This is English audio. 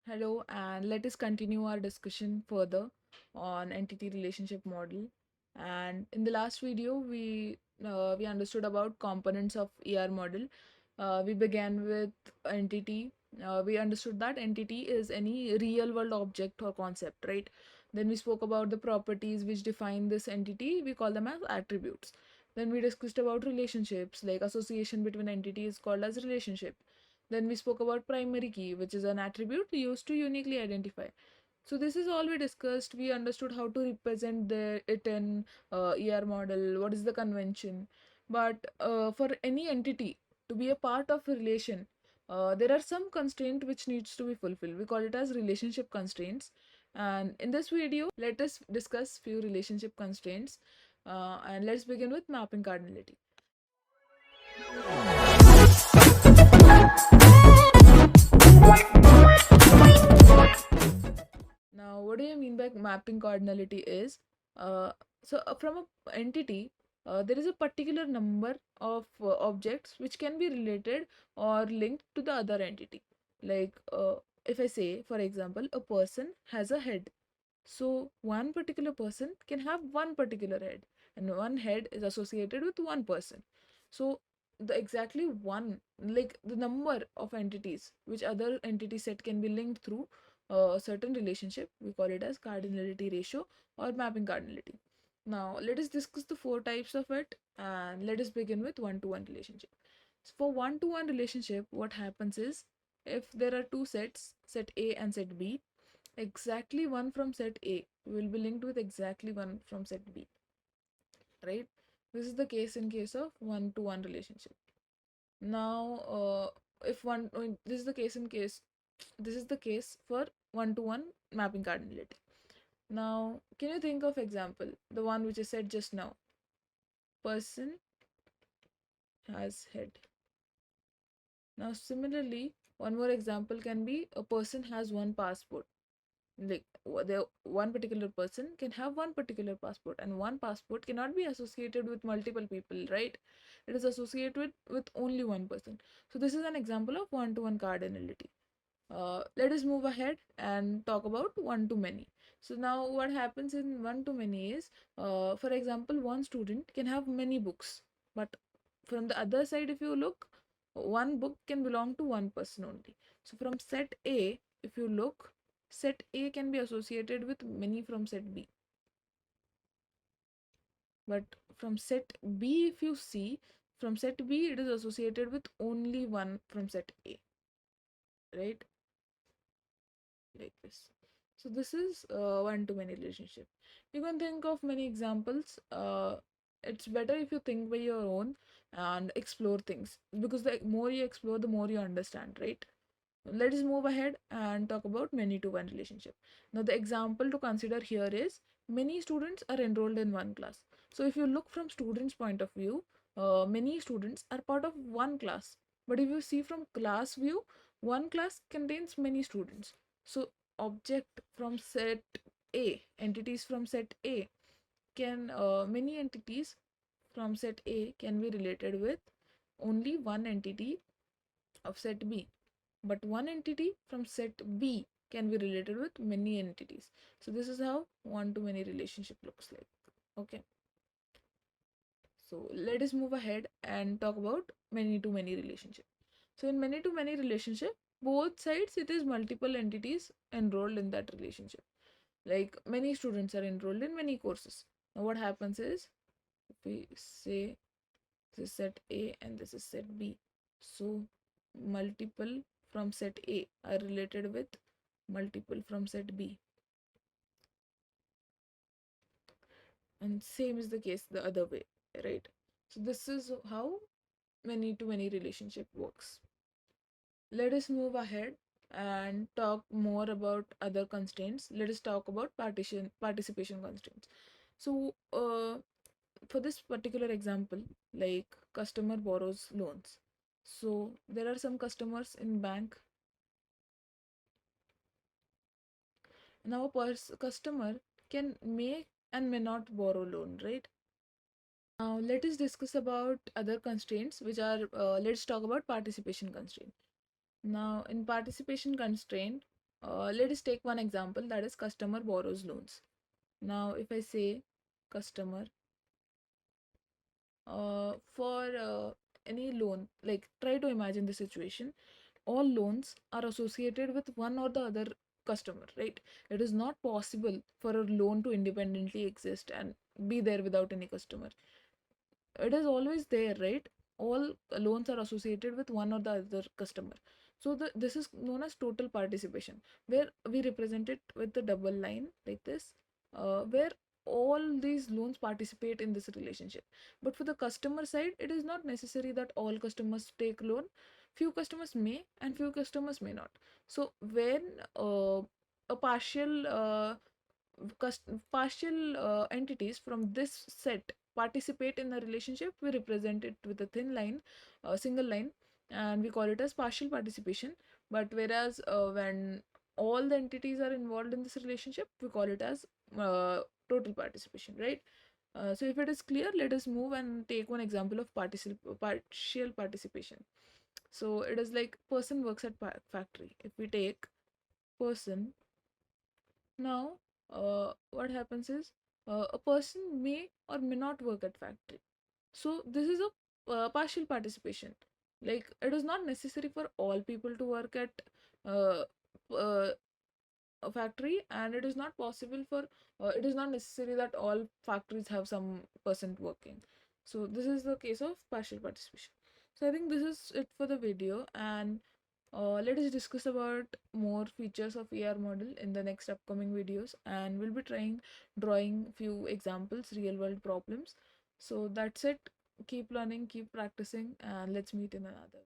Hello, and let us continue our discussion further on entity relationship model. And in the last video, we understood about components of ER model. We began with entity. We understood that entity is any real world object or concept, right? Then we spoke about the properties which define this entity. We call them as attributes. Then we discussed about relationships, like association between entities called as relationship. Then we spoke about primary key, which is an attribute used to uniquely identify. So this is all we discussed. We understood how to represent it in ER model, what is the convention. But for any entity to be a part of a relation, there are some constraint which needs to be fulfilled. We call it as relationship constraints. And in this video, let us discuss few relationship constraints. And let's begin with mapping cardinality. Now, what do you mean by mapping cardinality is, from a entity, there is a particular number of objects which can be related or linked to the other entity. Like, if I say, for example, a person has a head. So one particular person can have one particular head, and one head is associated with one person. So the exactly one, like the number of entities which other entity set can be linked through a certain relationship, we call it as cardinality ratio or mapping cardinality. Now let us discuss the four types of it, and let us begin with one-to-one relationship. So for one-to-one relationship, what happens is, if there are two sets, set A and set B, exactly one from set A will be linked with exactly one from set B, right? This is the case in case of one-to-one relationship. Now, if one, this is the case in case, this is the case for one-to-one mapping cardinality. Now, can you think of example, the one which I said just now? Person has head. Now, similarly, one more example can be a person has one passport. Like the one particular person can have one particular passport, and one passport cannot be associated with multiple people, right? It is associated with only one person. So this is an example of one-to-one cardinality. Let us move ahead and talk about one-to-many. So now what happens in one-to-many is, for example, one student can have many books, but from the other side, if you look, one book can belong to one person only. So from set A, if you look, set A can be associated with many from set B. But from set B, if you see, from set B, it is associated with only one from set A, right? Like this. So this is one-to-many relationship. You can think of many examples. It's better if you think by your own and explore things, because the more you explore, the more you understand, right? Let us move ahead and talk about many-to-one relationship. Now, the example to consider here is, many students are enrolled in one class. So if you look from students' point of view, many students are part of one class. But if you see from class view, one class contains many students. So object from set A, entities from set A can, many entities from set A can be related with only one entity of set B, but one entity from set B can be related with many entities. So this is how one-to-many relationship looks like. Okay. So let us move ahead and talk about many-to-many relationship. So in many-to-many relationship, both sides, it is multiple entities enrolled in that relationship. Like many students are enrolled in many courses. Now what happens is, if we say this is set A and this is set B, so multiple from set A are related with multiple from set B, and same is the case the other way, right? So this is how many-to-many relationship works. Let us move ahead and talk more about other constraints. Let us talk about participation constraints. So for this particular example, like customer borrows loans. So there are some customers in bank. Now a customer can may and may not borrow loan, right? Now let us discuss about other constraints, which are, let's talk about participation constraint. Now in participation constraint, Let us take one example, that is customer borrows loans. Now, if I say customer for any loan, like try to imagine the situation. All loans are associated with one or the other customer, right? It is not possible for a loan to independently exist and be there without any customer. It is always there, right? All loans are associated with one or the other customer. So this is known as total participation, where we represent it with the double line like this, where all these loans participate in this relationship. But for the customer side, it is not necessary that all customers take loan. Few customers may and few customers may not. So when a partial entities from this set participate in the relationship, we represent it with a thin line, a single line, and we call it as partial participation. But whereas when all the entities are involved in this relationship, we call it as total participation, right? So if it is clear, let us move and take one example of partial participation. So it is like person works at factory. If we take person, now what happens is a person may or may not work at factory. So this is a partial participation. Like it is not necessary for all people to work at uh, uh, a factory, and it is not possible for it is not necessary that all factories have some percent working. So this is the case of partial participation. So I think this is it for the video, and let us discuss about more features of AR model in the next upcoming videos, and we'll be trying drawing few examples, real world problems. So that's it. Keep learning, keep practicing, and let's meet in another.